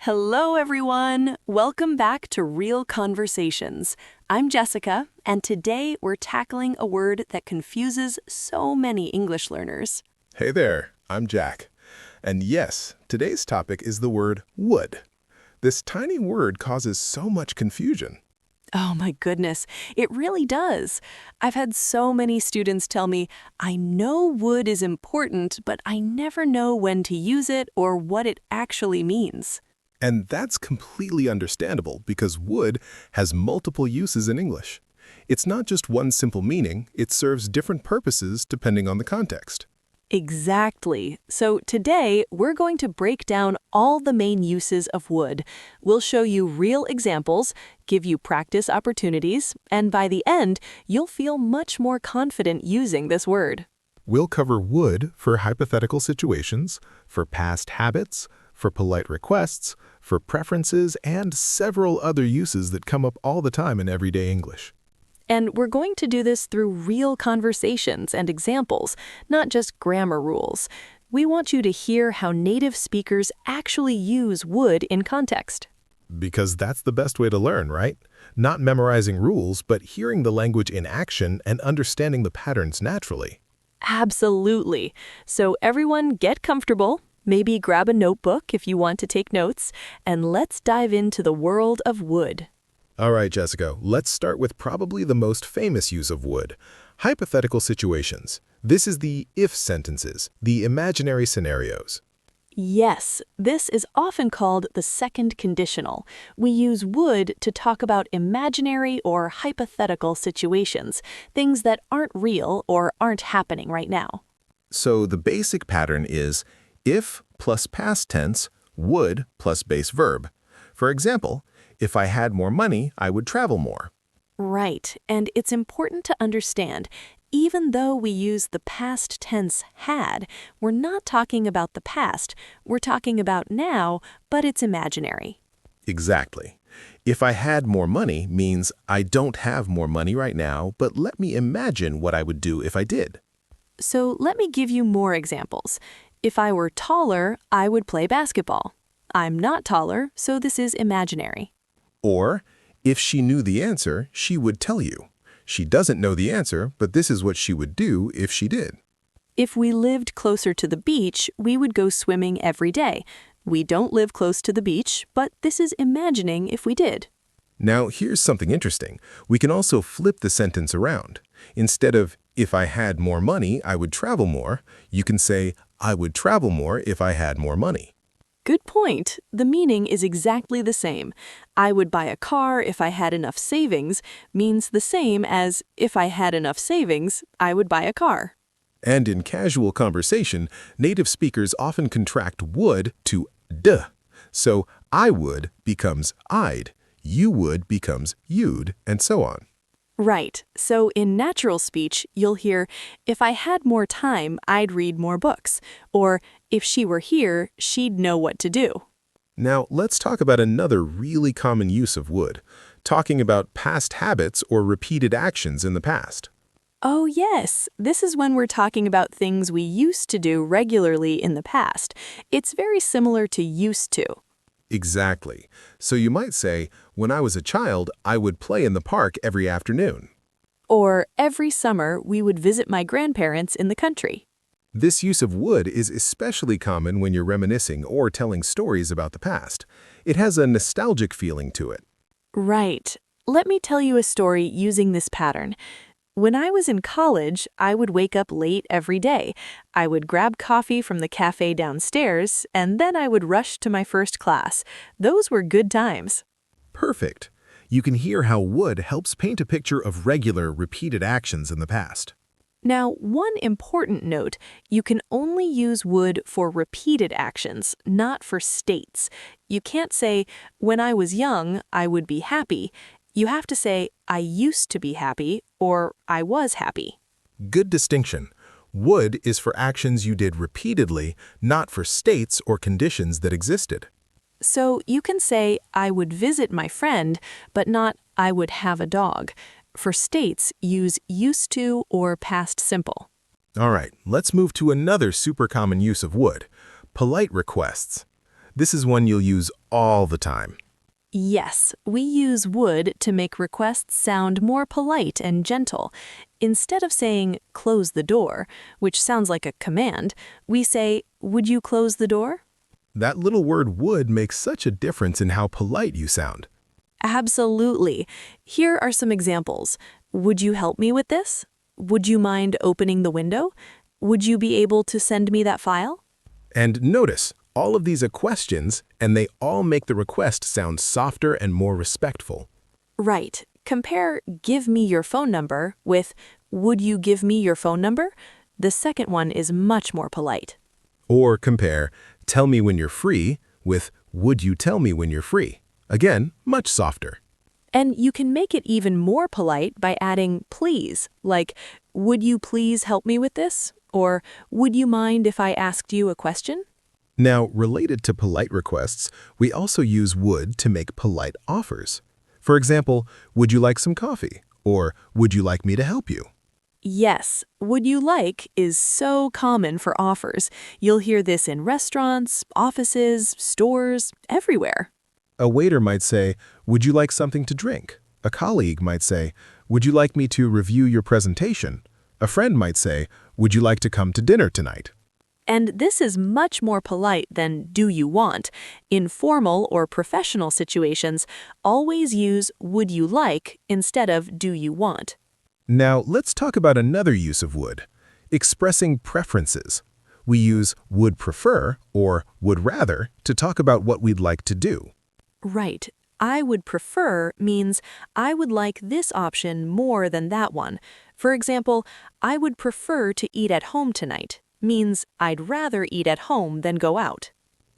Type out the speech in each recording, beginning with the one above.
Hello, everyone. Welcome back to Real Conversations. I'm Jessica, and today we're tackling a word that confuses so many English learners. Hey there, I'm Jack. And yes, today's topic is the word would. This tiny word causes so much confusion. Oh my goodness, it really does. I've had so many students tell me, I know would is important, but I never know when to use it or what it actually means. And that's completely understandable because would has multiple uses in English. It's not just one simple meaning, it serves different purposes depending on the context. Exactly. So today, we're going to break down all the main uses of would. We'll show you real examples, give you practice opportunities, and by the end, you'll feel much more confident using this word. We'll cover would for hypothetical situations, for past habits, for polite requests, for preferences, and several other uses that come up all the time in everyday English. And we're going to do this through real conversations and examples, not just grammar rules. We want you to hear how native speakers actually use would in context. Because that's the best way to learn, right? Not memorizing rules, but hearing the language in action and understanding the patterns naturally. Absolutely. So everyone get comfortable, maybe grab a notebook if you want to take notes, and let's dive into the world of would. All right, Jessica, let's start with probably the most famous use of would, hypothetical situations. This is the if sentences, the imaginary scenarios. Yes, this is often called the second conditional. We use would to talk about imaginary or hypothetical situations, things that aren't real or aren't happening right now. So the basic pattern is if plus past tense, would plus base verb. For example, if I had more money, I would travel more. Right, and it's important to understand, even though we use the past tense had, we're not talking about the past, we're talking about now, but it's imaginary. Exactly. If I had more money means I don't have more money right now, but let me imagine what I would do if I did. So let me give you more examples. If I were taller, I would play basketball. I'm not taller, so this is imaginary. Or, if she knew the answer, she would tell you. She doesn't know the answer, but this is what she would do if she did. If we lived closer to the beach, we would go swimming every day. We don't live close to the beach, but this is imagining if we did. Now, here's something interesting. We can also flip the sentence around. Instead of, if I had more money, I would travel more, you can say, I would travel more if I had more money. Good point. The meaning is exactly the same. I would buy a car if I had enough savings means the same as if I had enough savings, I would buy a car. And in casual conversation, native speakers often contract would to d. So I would becomes I'd, you would becomes you'd, and so on. Right. So in natural speech, you'll hear, if I had more time, I'd read more books. Or, if she were here, she'd know what to do. Now, let's talk about another really common use of would, talking about past habits or repeated actions in the past. Oh yes, this is when we're talking about things we used to do regularly in the past. It's very similar to used to. Exactly. So you might say, when I was a child, I would play in the park every afternoon. Or every summer, we would visit my grandparents in the country. This use of would is especially common when you're reminiscing or telling stories about the past. It has a nostalgic feeling to it. Right. Let me tell you a story using this pattern. When I was in college, I would wake up late every day. I would grab coffee from the cafe downstairs, and then I would rush to my first class. Those were good times. Perfect. You can hear how would helps paint a picture of regular, repeated actions in the past. Now, one important note, you can only use would for repeated actions, not for states. You can't say, when I was young, I would be happy. You have to say, I used to be happy, or I was happy. Good distinction. Would is for actions you did repeatedly, not for states or conditions that existed. So you can say, I would visit my friend, but not, I would have a dog. For states, use used to or past simple. All right, let's move to another super common use of would, polite requests. This is one you'll use all the time. Yes, we use would to make requests sound more polite and gentle. Instead of saying, close the door, which sounds like a command, we say, would you close the door? That little word would makes such a difference in how polite you sound. Absolutely. Here are some examples. Would you help me with this? Would you mind opening the window? Would you be able to send me that file? And notice, all of these are questions, and they all make the request sound softer and more respectful. Right. Compare give me your phone number with would you give me your phone number? The second one is much more polite. Or compare tell me when you're free with would you tell me when you're free? Again, much softer. And you can make it even more polite by adding please, like would you please help me with this? Or would you mind if I asked you a question? Now, related to polite requests, we also use would to make polite offers. For example, would you like some coffee? Or would you like me to help you? Yes, would you like is so common for offers. You'll hear this in restaurants, offices, stores, everywhere. A waiter might say, would you like something to drink? A colleague might say, would you like me to review your presentation? A friend might say, would you like to come to dinner tonight? And this is much more polite than do you want. In formal or professional situations, always use would you like instead of do you want. Now, let's talk about another use of would, expressing preferences. We use would prefer or would rather to talk about what we'd like to do. Right. I would prefer means I would like this option more than that one. For example, I would prefer to eat at home tonight means I'd rather eat at home than go out.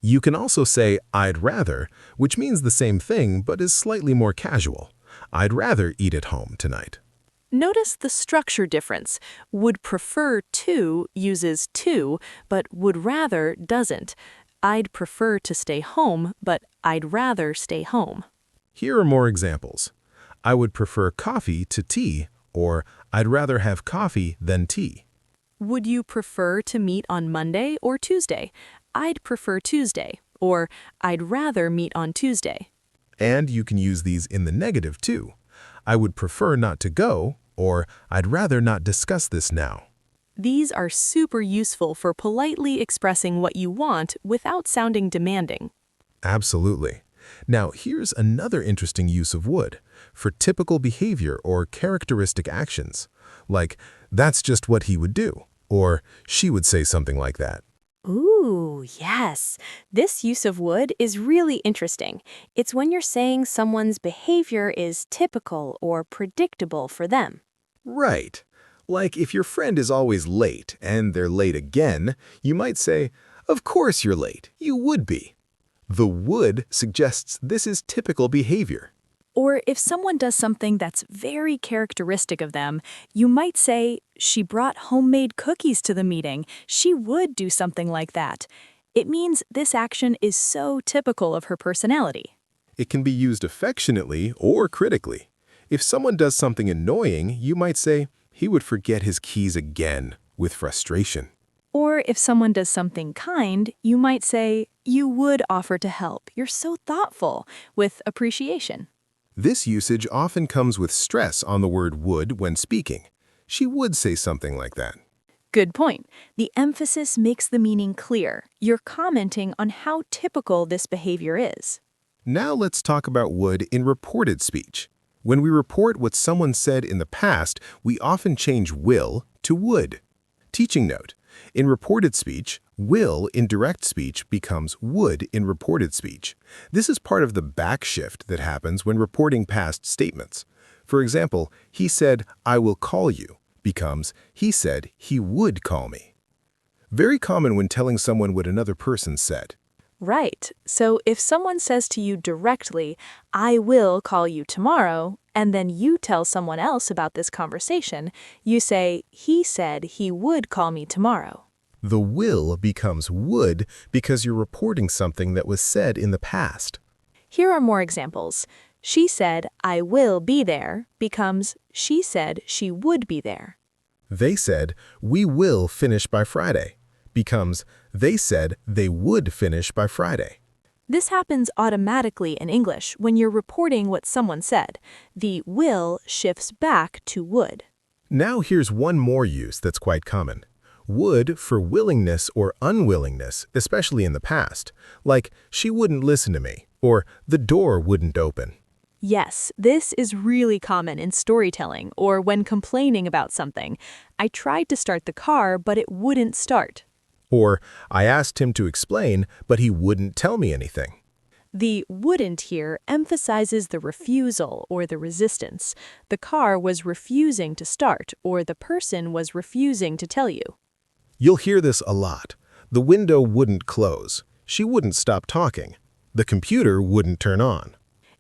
You can also say I'd rather, which means the same thing but is slightly more casual. I'd rather eat at home tonight. Notice the structure difference. Would prefer to uses to, but would rather doesn't. I'd prefer to stay home, but I'd rather stay home. Here are more examples. I would prefer coffee to tea, or I'd rather have coffee than tea. Would you prefer to meet on Monday or Tuesday? I'd prefer Tuesday, or I'd rather meet on Tuesday. And you can use these in the negative too. I would prefer not to go, or I'd rather not discuss this now. These are super useful for politely expressing what you want without sounding demanding. Absolutely. Now, here's another interesting use of would for typical behavior or characteristic actions, like, that's just what he would do, or she would say something like that. Ooh, yes. This use of would is really interesting. It's when you're saying someone's behavior is typical or predictable for them. Right. Like if your friend is always late and they're late again, you might say, of course you're late, you would be. The would suggests this is typical behavior. Or if someone does something that's very characteristic of them, you might say, she brought homemade cookies to the meeting. She would do something like that. It means this action is so typical of her personality. It can be used affectionately or critically. If someone does something annoying, you might say, he would forget his keys again, with frustration. Or if someone does something kind, you might say, you would offer to help. You're so thoughtful, with appreciation. This usage often comes with stress on the word would when speaking. She would say something like that. Good point. The emphasis makes the meaning clear. You're commenting on how typical this behavior is. Now let's talk about would in reported speech. When we report what someone said in the past, we often change will to would. Teaching note: in reported speech, will in direct speech becomes would in reported speech. This is part of the backshift that happens when reporting past statements. For example, he said, I will call you, becomes he said he would call me. Very common when telling someone what another person said. Right. So if someone says to you directly, I will call you tomorrow, and then you tell someone else about this conversation, you say, he said he would call me tomorrow. The will becomes would because you're reporting something that was said in the past. Here are more examples. She said, I will be there, becomes she said she would be there. They said, we will finish by Friday, becomes they said they would finish by Friday. This happens automatically in English when you're reporting what someone said. The will shifts back to would. Now here's one more use that's quite common. Would for willingness or unwillingness, especially in the past, like she wouldn't listen to me, or the door wouldn't open. Yes, this is really common in storytelling or when complaining about something. I tried to start the car, but it wouldn't start. Or, I asked him to explain, but he wouldn't tell me anything. The wouldn't here emphasizes the refusal or the resistance. The car was refusing to start, or the person was refusing to tell you. You'll hear this a lot. The window wouldn't close. She wouldn't stop talking. The computer wouldn't turn on.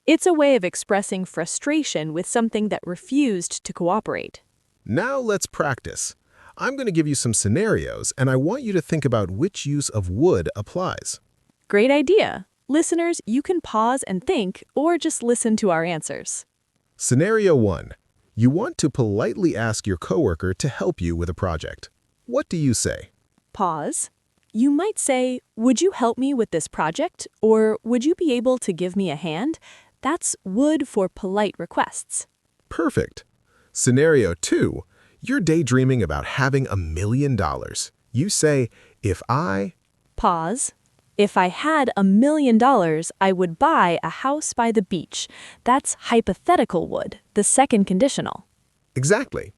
It's a way of expressing frustration with something that refused to cooperate. Now let's practice. I'm going to give you some scenarios, and I want you to think about which use of would applies. Great idea. Listeners, you can pause and think, or just listen to our answers. Scenario 1. You want to politely ask your coworker to help you with a project. What do you say? Pause. You might say, "Would you help me with this project?" Or "Would you be able to give me a hand?" That's would for polite requests. Perfect. Scenario 2. You're daydreaming about having $1 million. You say, if I... Pause. If I had $1 million, I would buy a house by the beach. That's hypothetical would, the second conditional. Exactly.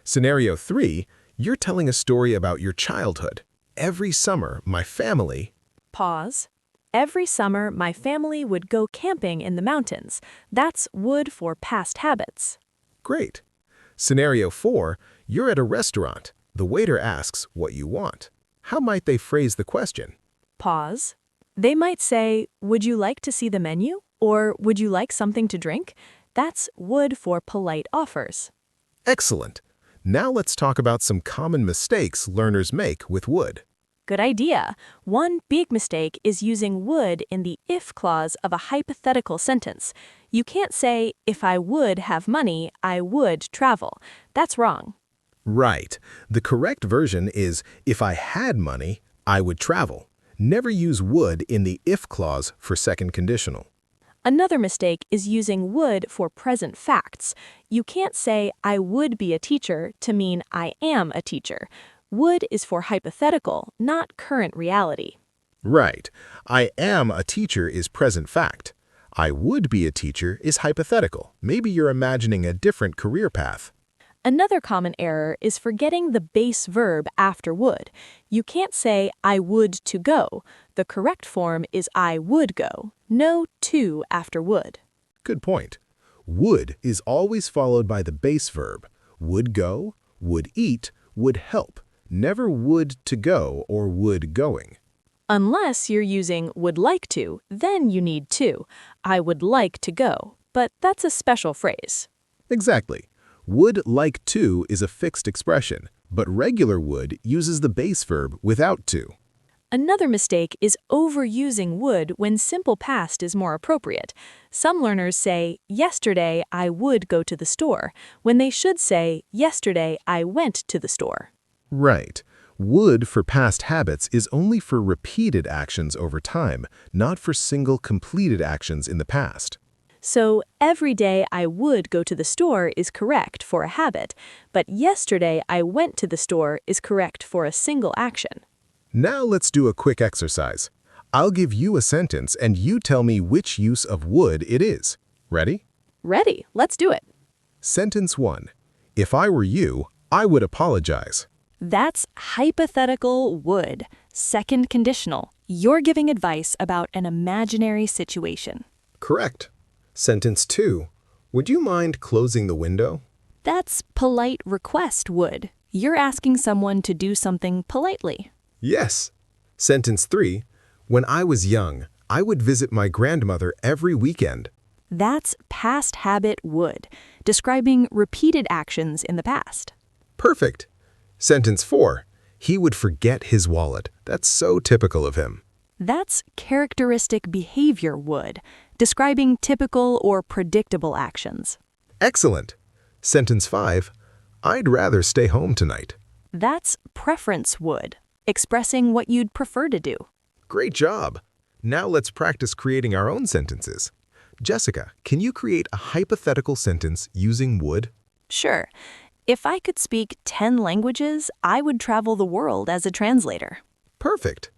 Scenario 3. You're telling a story about your childhood. Every summer, my family... Pause. Every summer, my family would go camping in the mountains. That's would for past habits. Great. Scenario 4. You're at a restaurant. The waiter asks what you want. How might they phrase the question? Pause. They might say, "Would you like to see the menu?" Or "Would you like something to drink?" That's would for polite offers. Excellent. Now let's talk about some common mistakes learners make with would. Good idea. One big mistake is using would in the if clause of a hypothetical sentence. You can't say, "If I would have money, I would travel." That's wrong. Right. The correct version is, if I had money, I would travel. Never use would in the if clause for second conditional. Another mistake is using would for present facts. You can't say, "I would be a teacher" to mean "I am a teacher." Would is for hypothetical, not current reality. Right. I am a teacher is present fact. I would be a teacher is hypothetical. Maybe you're imagining a different career path. Another common error is forgetting the base verb after would. You can't say, "I would to go." The correct form is "I would go." No to after would. Good point. Would is always followed by the base verb. Would go, would eat, would help. Never would to go or would going. Unless you're using would like to, then you need to. I would like to go, but that's a special phrase. Exactly. Would like to is a fixed expression, but regular would uses the base verb without to. Another mistake is overusing would when simple past is more appropriate. Some learners say, "Yesterday I would go to the store," when they should say, "Yesterday I went to the store." Right. Would for past habits is only for repeated actions over time, not for single completed actions in the past. So, "Every day I would go to the store" is correct for a habit, but "yesterday I went to the store" is correct for a single action. Now let's do a quick exercise. I'll give you a sentence and you tell me which use of would it is. Ready? Ready, let's do it. Sentence 1. If I were you, I would apologize. That's hypothetical would. Second conditional. You're giving advice about an imaginary situation. Correct. Sentence 2. Would you mind closing the window? That's polite request would. You're asking someone to do something politely. Yes. Sentence 3. When I was young, I would visit my grandmother every weekend. That's past habit would, describing repeated actions in the past. Perfect. Sentence 4. He would forget his wallet. That's so typical of him. That's characteristic behavior would, describing typical or predictable actions. Excellent. Sentence 5. I'd rather stay home tonight. That's preference would, expressing what you'd prefer to do. Great job. Now let's practice creating our own sentences. Jessica, can you create a hypothetical sentence using would? Sure. If I could speak 10 languages, I would travel the world as a translator. Perfect.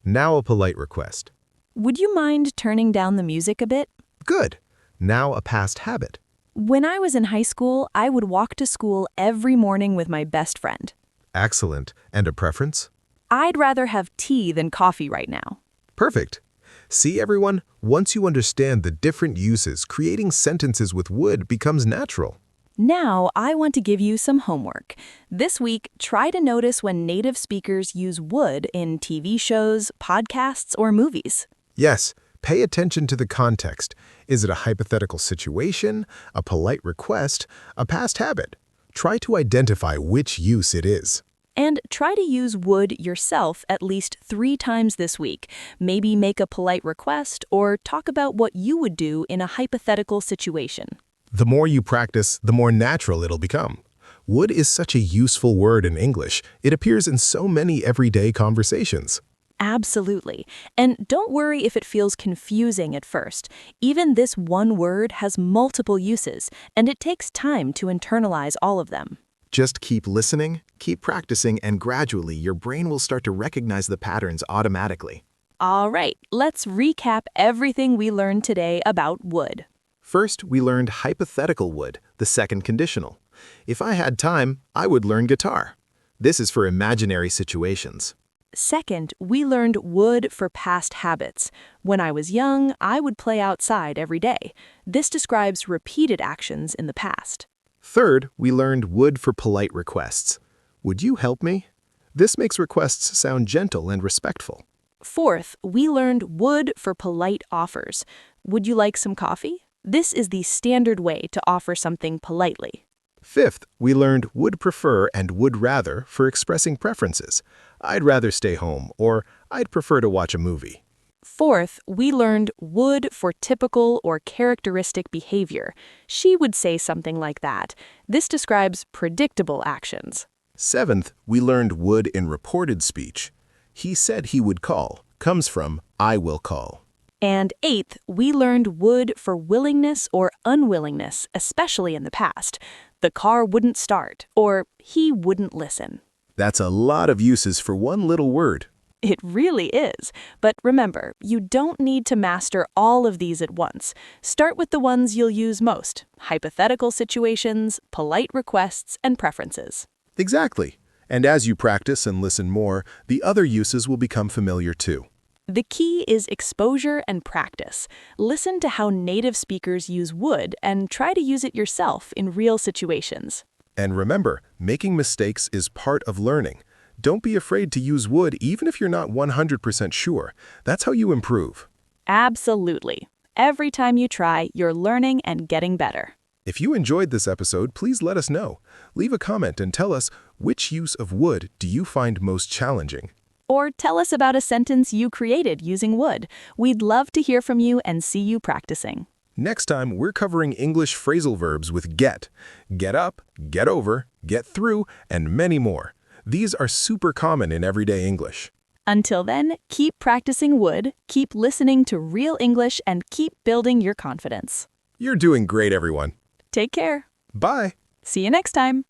Now a polite request. Would you mind turning down the music a bit? Good. Now a past habit. When I was in high school, I would walk to school every morning with my best friend. Excellent. And a preference? I'd rather have tea than coffee right now. Perfect. See, everyone, once you understand the different uses, creating sentences with would becomes natural. Now, I want to give you some homework. This week, try to notice when native speakers use would in TV shows, podcasts, or movies. Yes, pay attention to the context. Is it a hypothetical situation, a polite request, a past habit? Try to identify which use it is. And try to use would yourself at least 3 times this week. Maybe make a polite request or talk about what you would do in a hypothetical situation. The more you practice, the more natural it'll become. Would is such a useful word in English. It appears in so many everyday conversations. Absolutely. And don't worry if it feels confusing at first. Even this one word has multiple uses, and it takes time to internalize all of them. Just keep listening, keep practicing, and gradually your brain will start to recognize the patterns automatically. All right, let's recap everything we learned today about would. First, we learned hypothetical would, the second conditional. If I had time, I would learn guitar. This is for imaginary situations. Second, we learned would for past habits. When I was young, I would play outside every day. This describes repeated actions in the past. Third, we learned would for polite requests. Would you help me? This makes requests sound gentle and respectful. Fourth, we learned would for polite offers. Would you like some coffee? This is the standard way to offer something politely. Fifth, we learned would prefer and would rather for expressing preferences. I'd rather stay home, or I'd prefer to watch a movie. Fourth, we learned would for typical or characteristic behavior. She would say something like that. This describes predictable actions. Seventh, we learned would in reported speech. He said he would call comes from I will call. And eighth, we learned would for willingness or unwillingness, especially in the past. The car wouldn't start, or he wouldn't listen. That's a lot of uses for one little word. It really is. But remember, you don't need to master all of these at once. Start with the ones you'll use most: hypothetical situations, polite requests, and preferences. Exactly. And as you practice and listen more, the other uses will become familiar too. The key is exposure and practice. Listen to how native speakers use would and try to use it yourself in real situations. And remember, making mistakes is part of learning. Don't be afraid to use would even if you're not 100% sure. That's how you improve. Absolutely. Every time you try, you're learning and getting better. If you enjoyed this episode, please let us know. Leave a comment and tell us which use of would do you find most challenging. Or tell us about a sentence you created using would. We'd love to hear from you and see you practicing. Next time, we're covering English phrasal verbs with get. Get up, get over, get through, and many more. These are super common in everyday English. Until then, keep practicing would, keep listening to real English, and keep building your confidence. You're doing great, everyone. Take care. Bye. See you next time.